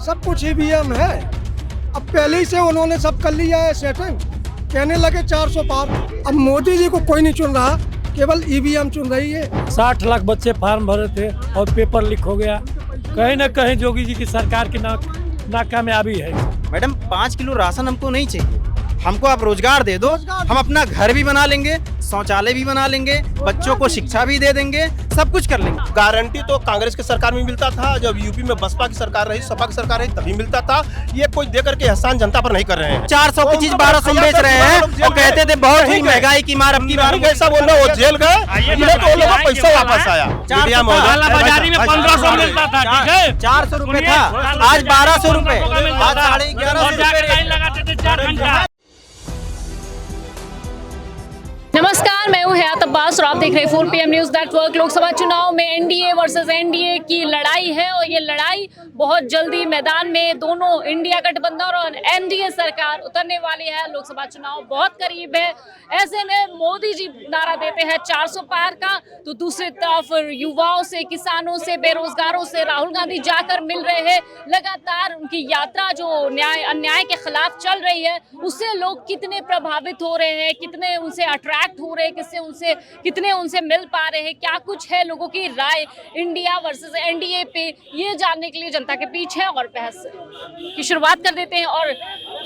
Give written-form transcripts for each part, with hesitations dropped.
सब कुछ ईवीएम है। अब पहले ही से उन्होंने सब कर लिया है सेटिंग, कहने लगे 400 पार। अब मोदी जी को कोई नहीं चुन रहा, केवल ईवीएम चुन रही है। 60 लाख बच्चे फार्म भरे थे और पेपर लीक हो गया। कहीं ना कहीं योगी जी की सरकार की नाकामयाबी है। मैडम 5 किलो राशन हमको नहीं चाहिए, हमको आप रोजगार दे दो, हम अपना घर भी बना लेंगे, शौचालय भी बना लेंगे, बच्चों को शिक्षा भी दे देंगे, सब कुछ कर लेंगे। गारंटी तो कांग्रेस की सरकार में मिलता था, जब यूपी में बसपा की सरकार रही, सपा की सरकार रही, तभी मिलता था। ये कोई दे करके एहसान जनता पर नहीं कर रहे हैं। 400 की चीज 1200 में बेच रहे हैं और कहते थे बहुत ही महंगाई की मार, अब की बार कैसा बोल रहे, वो जेल गए, तो लोगों को पैसा वापस आया। बाजारी में 1500 मिलता था, ठीक है, 400 रुपए था, आज 1200 रुपए, आज 11.5 नमस्कार, मैं हूं हयात अब्बास और आप देख रहे हैं 4 PM न्यूज़ नेटवर्क। लोकसभा चुनाव में एनडीए वर्सेस एनडीए की लड़ाई है और ये लड़ाई बहुत जल्दी मैदान में दोनों इंडिया गठबंधन और एनडीए सरकार उतरने वाली है। लोकसभा चुनाव बहुत करीब है, ऐसे में मोदी जी नारा देते हैं 400 पार का, तो दूसरी तरफ युवाओं से, किसानों से, बेरोजगारों से राहुल गांधी जाकर मिल रहे हैं। लगातार उनकी यात्रा जो न्याय अन्याय के खिलाफ चल रही है, उससे लोग कितने प्रभावित हो रहे हैं, कितने उनसे अट्रैक्ट हो रहे हैं, कितने उनसे मिल पा रहे हैं, क्या कुछ है लोगों की राय इंडिया वर्सेस एनडीए पे, ये जानने के लिए जनता के बीच है और बहस की शुरुआत कर देते हैं और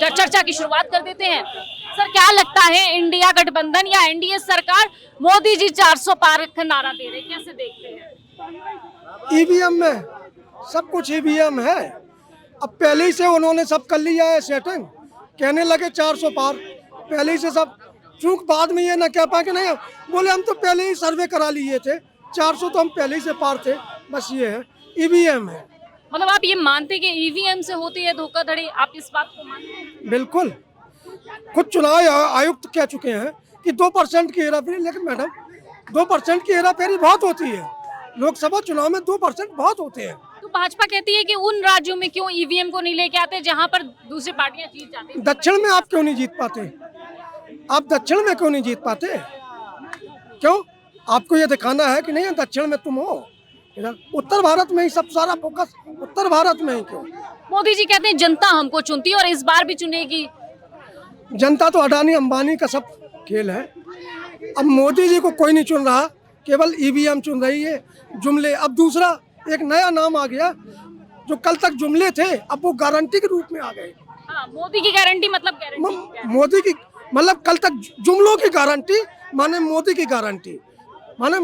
चर्चा की शुरुआत कर देते हैं। सर, क्या लगता है, इंडिया गठबंधन या एनडीए सरकार, मोदी जी 400 पार का नारा दे रहे, कैसे देखते हैं? ईवीएम में सब कुछ ईवीएम है। अब पहले ही से उन्होंने सब कर लिया है सेटिंग, कहने लगे 400 पार, पहले ही से सब। चूंकि बाद में ये ना कह पाए कि नहीं, बोले हम तो पहले ही सर्वे करा लिए थे, 400 तो हम पहले ही से पार थे। बस ये है, ईवीएम है। मतलब आप ये मानते कि ईवीएम से होती है धोखाधड़ी, आप इस बात को मानते हैं? बिल्कुल, खुद चुनाव आयुक्त कह चुके हैं कि 2% की हेराफेरी, लेकिन मैडम 2% की हेराफेरी बहुत होती है। लोकसभा चुनाव में 2% बहुत होते हैं। तो भाजपा कहती है कि उन राज्यों में क्यों ईवीएम को नहीं लेके आते जहां पर दूसरी पार्टियां जीत जाती हैं? दक्षिण में आप क्यों नहीं जीत पाते? आप दक्षिण में क्यों नहीं जीत पाते? क्यों? आपको ये दिखाना है कि नहीं दक्षिण में तुम हो, इधर उत्तर भारत में ही सब सारा फोकस उत्तर भारत में ही क्यों? मोदी जी कहते हैं जनता हमको चुनती है और इस बार भी चुनेगी। जनता तो अडानी अंबानी का सब खेल है। अब मोदी जी को कोई नहीं चुन रहा, केवल ईवीएम चुन रही है। जुमले, अब दूसरा एक नया नाम आ गया, जो कल तक जुमले थे अब वो गारंटी के रूप में आ गए। हाँ, मोदी की गारंटी मतलब गारंटी मोदी की मतलब कल तक जुमलों की गारंटी माने मोदी की गारंटी माने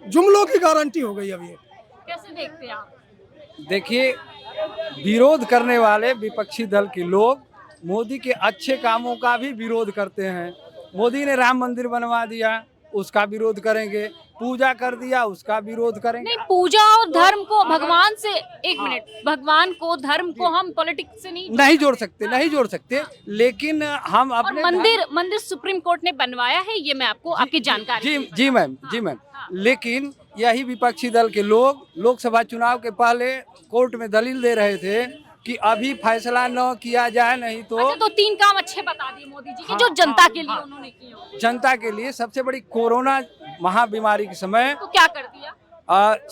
जुमलों की गारंटी हो गई। अब ये कैसे देखते हैं आप? देखिए, विरोध करने वाले विपक्षी दल के लोग मोदी के अच्छे कामों का भी विरोध करते हैं। मोदी ने राम मंदिर बनवा दिया, उसका विरोध करेंगे, पूजा कर दिया, उसका विरोध करेंगे। नहीं, पूजा और धर्म को भगवान से, एक मिनट, भगवान को, धर्म को हम पॉलिटिक्स से नहीं जोड़ सकते, लेकिन हम अपने मंदिर सुप्रीम कोर्ट ने बनवाया है, ये मैं आपको आपकी जानकारी। जी मैम, लेकिन यही विपक्षी दल के लोग लोकसभा चुनाव के पहले कोर्ट में दलील दे रहे थे कि अभी फैसला न किया जाए, नहीं तो अच्छा, तो 3 काम अच्छे बता दिए मोदी जी की, जो जनता के लिए उन्होंने किए। जनता के लिए सबसे बड़ी कोरोना महाबीमारी के समय तो क्या कर दिया?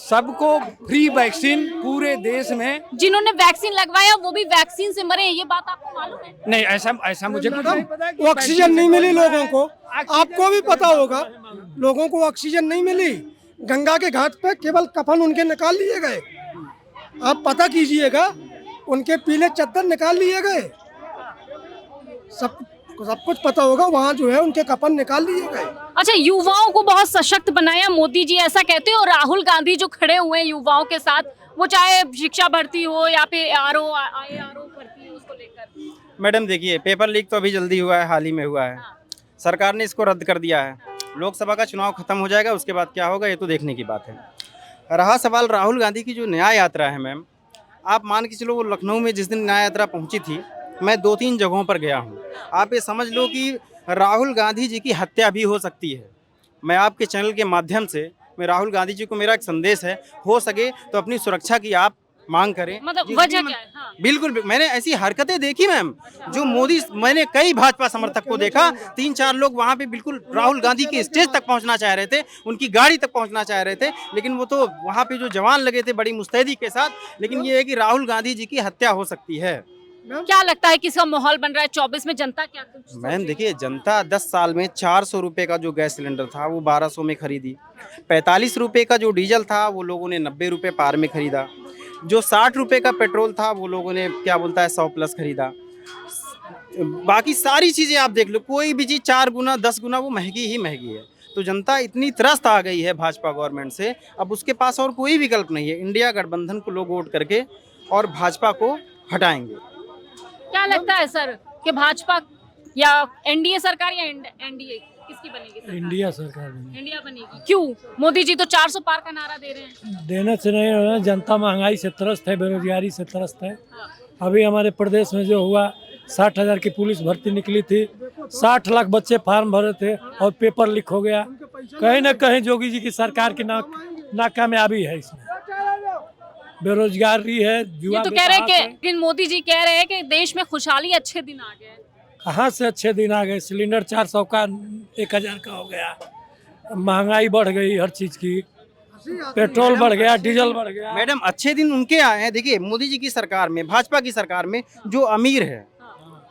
सबको फ्री वैक्सीन पूरे देश में। जिन्होंने वैक्सीन लगवाया वो भी वैक्सीन से मरे, ये बात आपको मालूम है? नहीं, ऐसा मुझे नहीं पता। वो ऑक्सीजन नहीं मिली लोगों को, आपको भी पता होगा, लोगों को ऑक्सीजन नहीं मिली। गंगा के घाट पे केवल कफन उनके निकाल लिए गए। आप पता कीजिएगा, उनके पीले चद्दर निकाल लिए गए। सब कुछ पता होगा, वहाँ जो है उनके कफन निकाल लिए गए। अच्छा, युवाओं को बहुत सशक्त बनाया मोदी जी, ऐसा कहते हैं, और राहुल गांधी जो खड़े हुए हैं युवाओं के साथ, वो चाहे शिक्षा भर्ती हो या फिर आरओ भर्ती हो, उसको लेकर। मैडम देखिए, पेपर लीक तो अभी जल्दी हुआ है, हाल ही में हुआ है। सरकार ने इसको रद्द कर दिया है। लोकसभा का चुनाव खत्म हो जाएगा, उसके बाद क्या होगा ये तो देखने की बात है। रहा सवाल राहुल गांधी की जो न्याय यात्रा है, मैम, आप मान के चलो, वो लखनऊ में जिस दिन न्याय यात्रा पहुंची थी, मैं 2-3 जगहों पर गया हूं। आप ये समझ लो कि राहुल गांधी जी की हत्या भी हो सकती है। मैं आपके चैनल के माध्यम से, मैं राहुल गांधी जी को मेरा एक संदेश है, हो सके तो अपनी सुरक्षा की आप मांग करें। मतलब जिस वजह भी क्या है? हाँ। बिल्कुल मैंने ऐसी हरकतें देखी मैम, जो मोदी, मैंने कई भाजपा समर्थक को देखा, 3-4 लोग वहां पे बिल्कुल राहुल गांधी के स्टेज तक पहुंचना चाह रहे थे, उनकी गाड़ी तक पहुंचना चाह रहे थे, लेकिन वो तो वहां पे जो जवान लगे थे बड़ी मुस्तैदी के साथ। लेकिन ये है कि राहुल गांधी जी की हत्या हो सकती है। क्या लगता है किसका माहौल बन रहा है 24 में? जनता क्या कुछ सोच मैम रही है? देखिए, जनता 10 साल में 400 रुपए का जो गैस सिलेंडर था वो 1200 में खरीदी, 45 रुपए का जो डीजल था वो लोगों ने 90 रुपए पार में खरीदा, जो 60 रुपए का पेट्रोल था वो लोगों ने क्या बोलता है 100 प्लस खरीदा। बाकी सारी चीज़ें आप देख लो, कोई भी चीज़ 4 गुना 10 गुना वो महंगी ही महंगी है। तो जनता इतनी त्रस्त आ गई है भाजपा गवर्नमेंट से, अब उसके पास और कोई विकल्प नहीं है। इंडिया गठबंधन को लोग वोट करके और भाजपा को हटाएंगे। क्या लगता है सर कि भाजपा या एनडीए सरकार या एनडीए किसकी बनेगी सरकार? इंडिया सरकार में इंडिया बनेगी। क्यों? मोदी जी तो 400 पार का नारा दे रहे हैं। देने से नहीं हो रहा, जनता महंगाई से त्रस्त है, बेरोजगारी से त्रस्त है। अभी हमारे प्रदेश में जो हुआ, 60,000 की पुलिस भर्ती निकली थी, 60 लाख बच्चे फार्म भरे थे और पेपर लीक हो गया। कहीं ना कहीं योगी जी की सरकार की नाकामयाबी है इसमें, बेरोजगारी है, ये युवा तो कह रहे हैं बेकार है। कि मोदी जी कह रहे हैं कि देश में खुशहाली अच्छे दिन आ गए। कहाँ से अच्छे दिन आ गए? सिलेंडर 400 का 1000 का हो गया, महंगाई बढ़ गई हर चीज की, पेट्रोल बढ़ गया, डीजल बढ़ गया। मैडम अच्छे दिन उनके आए हैं। देखिए मोदी जी की सरकार में, भाजपा की सरकार में जो अमीर है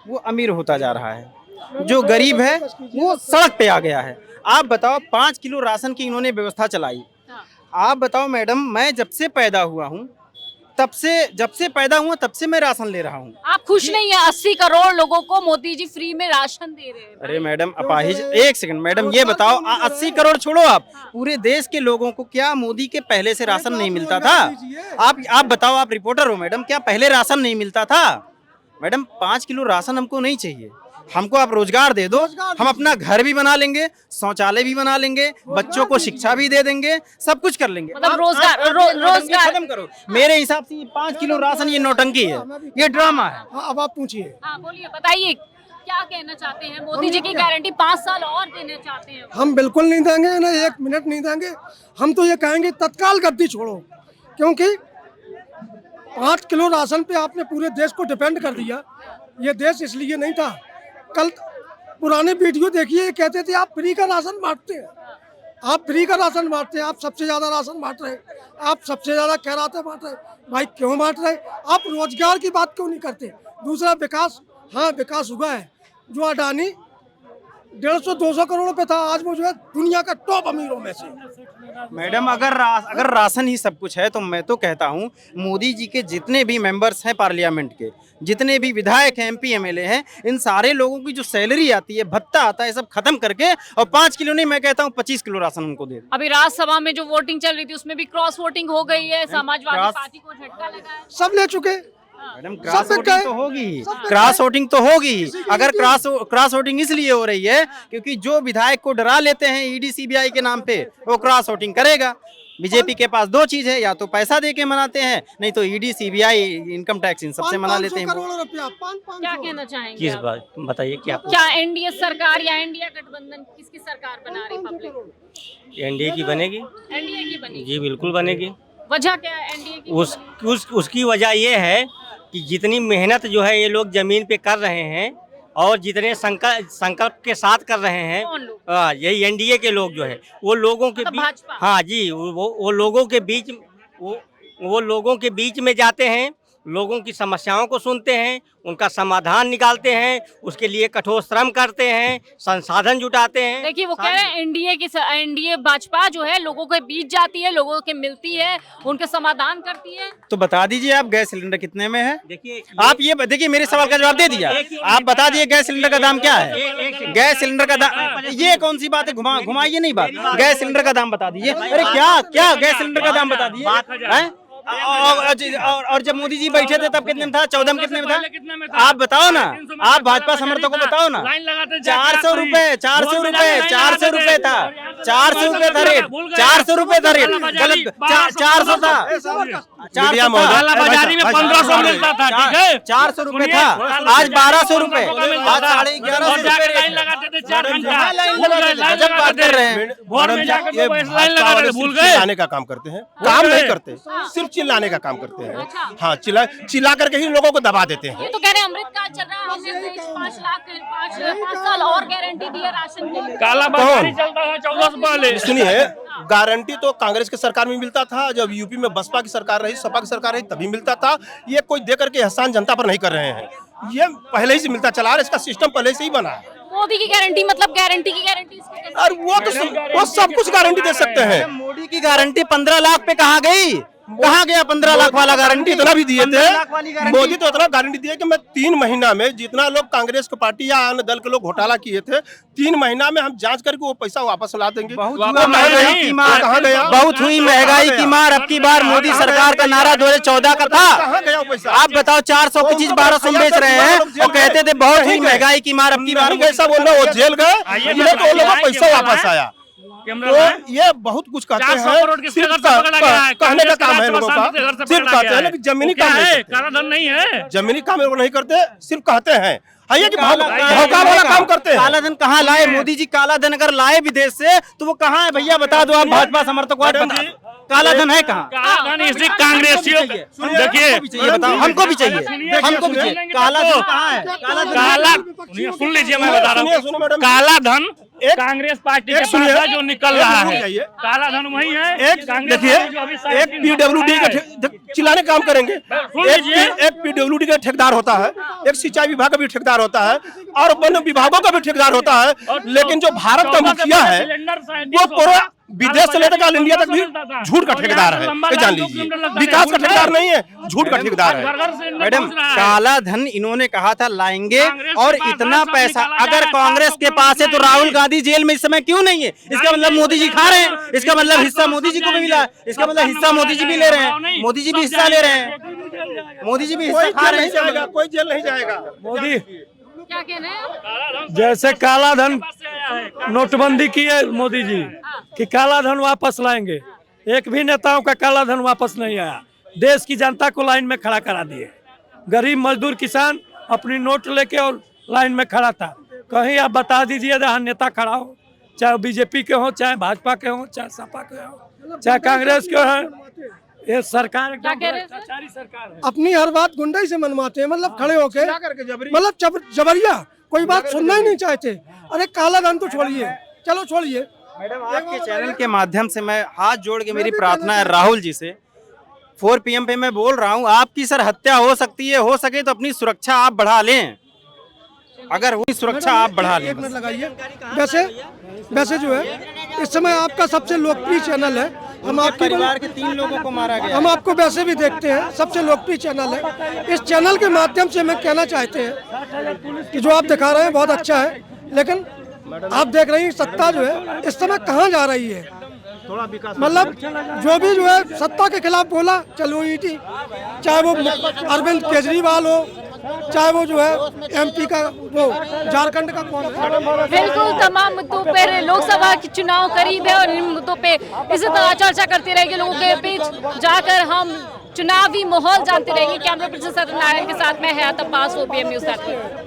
वो अमीर होता जा रहा है, जो गरीब है वो सड़क पे आ गया है। आप बताओ 5 किलो राशन की इन्होंने व्यवस्था चलाई। आप बताओ मैडम, मैं जब से पैदा हुआ हूँ तब से मैं राशन ले रहा हूँ। आप खुश नहीं है? 80 करोड़ लोगों को मोदी जी फ्री में राशन दे रहे हैं। अरे मैडम अपाहिज, एक सेकंड मैडम, ये बताओ 80 करोड़ छोड़ो, आप पूरे देश के लोगों को क्या मोदी के पहले से राशन नहीं मिलता था? आप बताओ, आप रिपोर्टर हो मैडम, क्या पहले राशन नहीं मिलता था? मैडम 5 किलो राशन हमको नहीं चाहिए, हमको आप रोजगार दे दो, हम अपना घर भी बना लेंगे, शौचालय भी बना लेंगे, बच्चों को शिक्षा भी दे देंगे, सब कुछ कर लेंगे। मतलब आप- रोजगार- आप- रो- आप- रोजगार- खत्म करो। मेरे हिसाब से ये 5 किलो राशन ये नौटंकी है, ये ड्रामा है। हाँ, अब आप पूछिए। हाँ बोलिए, बताइए क्या कहना चाहते हैं? मोदी जी की गारंटी 5 साल और देना चाहते हैं। हम बिल्कुल नहीं देंगे ना, 1 मिनट नहीं देंगे। हम तो ये कहेंगे तत्काल गद्दी छोड़ो, क्योंकि 5 किलो राशन पे आपने पूरे देश को डिपेंड कर दिया। ये देश इसलिए नहीं था। कल पुराने वीडियो देखिए, ये कहते थे आप फ्री का राशन बांटते हैं, आप फ्री का राशन बांटते हैं, आप सबसे ज्यादा राशन बांट रहे हैं, आप सबसे ज्यादा खैरातें बांट रहे हैं। भाई क्यों बांट रहे हैं? आप रोजगार की बात क्यों नहीं करते? दूसरा विकास, हाँ विकास हुआ है। जो अडानी 150-200 करोड़ पे था, आज वो जो है दुनिया का टॉप अमीरों में से। मैडम अगर राशन ही सब कुछ है तो मैं तो कहता हूँ मोदी जी के जितने भी मेंबर्स हैं पार्लियामेंट के, जितने भी विधायक हैं, MP MLA हैं, इन सारे लोगों की जो सैलरी आती है, भत्ता आता है, सब खत्म करके और 5 किलो नहीं, मैं कहता हूँ 25 किलो राशन उनको दे। अभी राज्यसभा में जो वोटिंग चल रही थी उसमें भी क्रॉस वोटिंग हो गई है, समाजवादी क्रॉस- पार्टी को झटका लगा है। सब ले चुके। मैडम सब क्रॉस में वोटिंग क्या तो है? होगी ही, क्रॉस वोटिंग तो होगी ही। अगर क्रॉस वोटिंग इसलिए हो रही है क्योंकि जो विधायक को डरा लेते हैं ED CBI के नाम पे, वो क्रॉस वोटिंग करेगा। बीजेपी के पास 2 चीज है, या तो पैसा दे के मनाते हैं, नहीं तो ED CBI income tax in सबसे मना लेते हैं। करोड़ रुपया, 500 क्या कहना चाहेंगे किस आप? बात बताइए क्या? क्या एनडीए सरकार या इंडिया गठबंधन किसकी सरकार बना रही पब्लिक? एनडीए की बनेगी? एनडीए की बनेगी। जी बिल्कुल बनेगी। वजह क्या है एनडीए की? उसकी वजह ये है कि जितनी मेहनत जो है ये लोग जमीन पे कर रहे हैं और जितने संकल्प के साथ कर रहे हैं, कौन लोग? यही एनडीए के लोग जो है वो लोगों के मतलब बीच, भाजपा? हाँ जी, वो लोगों के बीच, वो लोगों के बीच में जाते हैं, लोगों की समस्याओं को सुनते हैं, उनका समाधान निकालते हैं, उसके लिए कठोर श्रम करते हैं, संसाधन जुटाते हैं। देखिए वो कह रहे हैं एनडीए भाजपा जो है लोगों के बीच जाती है, लोगों के मिलती है, उनके समाधान करती है। तो बता दीजिए आप गैस सिलेंडर कितने में है? देखिए आप ये देखिए, मेरे सवाल का जवाब दे दिया। आप बता दिए गैस सिलेंडर का दाम क्या है? गैस सिलेंडर का दाम, ये कौन सी बात है? घुमाइए नहीं बात। गैस सिलेंडर का दाम बता दीजिए। अरे क्या गैस सिलेंडर का दाम बता दीजिए। और जब मोदी जी बैठे थे तब कितने में था? 14 में कितने में था? आप बताओ ना, आप भाजपा समर्थकों को बताओ ना। 400 रुपए था, 400 रुपए था, 400 रुपए था रेट, 400 रुपए था रेट, गलत 400 था। मीडिया महोदय, काला बाजारी में 1500 मिलता था, ठीक है, 400 रुपए था, आज 1200 रुपए, आज 1150 रुपए। लाइन लगाते थे 4 घंटा, गजब बात कर रहे हैं। भोर में जाकर ये तो लाइन भाजपा लगा वाले रहे, भूल सिर्फ गए। चिल्लाने का काम करते हैं, काम नहीं करते, सिर्फ चिल्लाने का काम करते हैं। हाँ, चिल्ला करके ही लोगों को दबा देते हैं। ये तो कह रहे हैं अमृत काल चल रहा है, हमने 5 साल और गारंटी दी है राशन के लिए। काला बाजारी चलता था 14 से पहले। सुनिए, गारंटी तो कांग्रेस की सरकार में मिलता था, जब यूपी में बसपा की सरकार रही, सपा की सरकार रही, तभी मिलता था। ये कोई दे करके एहसान जनता पर नहीं कर रहे हैं, ये पहले ही से मिलता चला आ रहा है, इसका सिस्टम पहले से ही बना है। मोदी की गारंटी मतलब गारंटी की गारंटी और वो सब कुछ गारंटी दे सकते हैं। मोदी की गारंटी 15 लाख पे कहाँ गई? कहाँ गया 15 लाख वाला गारंटी? इतना भी दिए 15 लाख वाली थे गारंटी। मोदी, तो इतना गारंटी दिए कि मैं 3 महीना में जितना लोग कांग्रेस की पार्टी या अन्य दल के लोग घोटाला किए थे, 3 महीना में हम जांच करके वो पैसा वापस ला देंगे। बहुत वो हुआ महंगाई की मार कहाँ गया? बहुत हुई महंगाई की मार। अब की बार मोदी सरकार का नारा 2014 का था। कहाँ गया वो पैसा? आप बताओ, 400 की चीज 1200 में बेच रहे हैं और कहते थे बहुत हुई महंगाई की मार। अब की बार नहीं, ऐसा बोलना, वो जेल गए, इन्हें तो लोगों का पैसा वापस आया। तो ये बहुत कुछ कहते 400 हैं, करोड़ किसके सिर्फ घर से पकड़ा गया है? कहने का काम है कांग्रेस लोगों का, के घर से सिर्फ पकड़ा कहते गया हैं है। कि जमीनी क्या काम नहीं है? करते। काला धन नहीं है, जमीनी काम वो नहीं करते, सिर्फ कहते हैं। हाँ, ये कि भौकाल वाला काम करते हैं। काला धन कहाँ लाए मोदी जी? काला धन अगर लाए विदेश से तो वो कहाँ है भैया? बता दो आप, भाजपा समर्थक वाद मैडम बता जी, दो। काला धन है कहाँ? काला धन इसी कांग्रेसियों देखिए, ये बताओ, हमको भी चाहिए, हमको भी चाहिए। काला धन कहाँ है? काला सुन लीजिए, मैं बता रहा सुनिए, हूँ, मैडम। काला धन एक- कांग्रेस पार्टी के एक पास सुनिए, है जो निकल रहा एक है। जाइए। काला धन वही है। एक कांग्रेस देखिए, वाले जो अभी सारे एक पीडब्ल्यूडी का चिल्लाने काम करेंगे, एक पीडब्ल्यूडी का ठेकेदार होता है, एक सिंचाई विभाग का भी ठेकेदार होता है, और वन विभागों का भी ठेकेदार होता है। लेकिन जो भारत का मुखिया है वो पूरा विदेश से लेकर इंडिया तक भी झूठ का ठेकेदार है, ये जान लीजिए। विकास का ठेकेदार नहीं है, झूठ का ठेकेदार है। मैडम, काला धन इन्होंने कहा था लाएंगे, और इतना पैसा अगर कांग्रेस के पास है तो राहुल गांधी जेल में इस समय क्यों नहीं है? इसका मतलब मोदी जी खा रहे हैं, इसका मतलब हिस्सा मोदी जी को भी मिला है, इसका मतलब हिस्सा मोदी जी भी ले रहे हैं, मोदी जी भी हिस्सा ले रहे हैं, मोदी जी भी हिस्सा कोई खा जेल रहे नहीं जाएगा, हैं। कोई जेल नहीं जाएगा। मोदी क्या कहना है? जैसे काला धन नोटबंदी की है मोदी जी कि काला धन वापस लाएंगे, एक भी नेताओं का काला धन वापस नहीं आया। देश की जनता को लाइन में खड़ा करा दिए। गरीब मजदूर किसान अपनी नोट लेके और लाइन में खड़ा था। कहीं आप बता दीजिए जहाँ नेता खड़ा हो, चाहे बीजेपी के हो, चाहे भाजपा के हो, चाहे सपा के हो, चाहे कांग्रेस के हो, ये सरकार क्या कह रहे हैं? भ्रष्टाचारी सरकार है। अपनी हर बात गुंडाई से मनवाते हैं, मतलब खड़े होके, चिल्ला करके जबरी। मतलब जबरिया कोई बात सुनना ही नहीं चाहते। अरे काला धन तो छोड़िए, चलो छोड़िए। मैडम, आपके चैनल के माध्यम से मैं हाथ जोड़ के मेरी प्रार्थना है राहुल जी से, 4 PM पे मैं बोल रहा हूँ, आपकी सर हत्या हो सकती है, हो सके तो अपनी सुरक्षा आप बढ़ा लें। अगर हुई सुरक्षा आप बढ़ा लें। एक मिनट लगाइए। वैसे जो है इस समय आपका सबसे लोकप्रिय चैनल है, हम आपके परिवार के 3 लोगों को मारा गया। हम आपको वैसे भी देखते हैं, सबसे लोकप्रिय चैनल है। इस चैनल के माध्यम से हमें कहना चाहते हैं कि जो आप दिखा रहे हैं बहुत अच्छा है, लेकिन आप देख रही हैं सत्ता जो है इस समय कहाँ जा रही है। मतलब जो भी जो है सत्ता के खिलाफ बोला, चलो ईटी, चाहे वो अरविंद केजरीवाल हो, चाहे वो जो है MP का वो झारखंड का कौन है। बिल्कुल, तमाम मुद्दों पर लोकसभा के चुनाव करीब है और इन मुद्दों पे इसी तरह चर्चा करते रहेंगे, लोगों के बीच जाकर हम चुनावी माहौल जानते रहेंगे। कैमरा पर्सन सत्यनारायण के साथ मैं हयात अब्बास, OPM न्यूज़ नेटवर्क।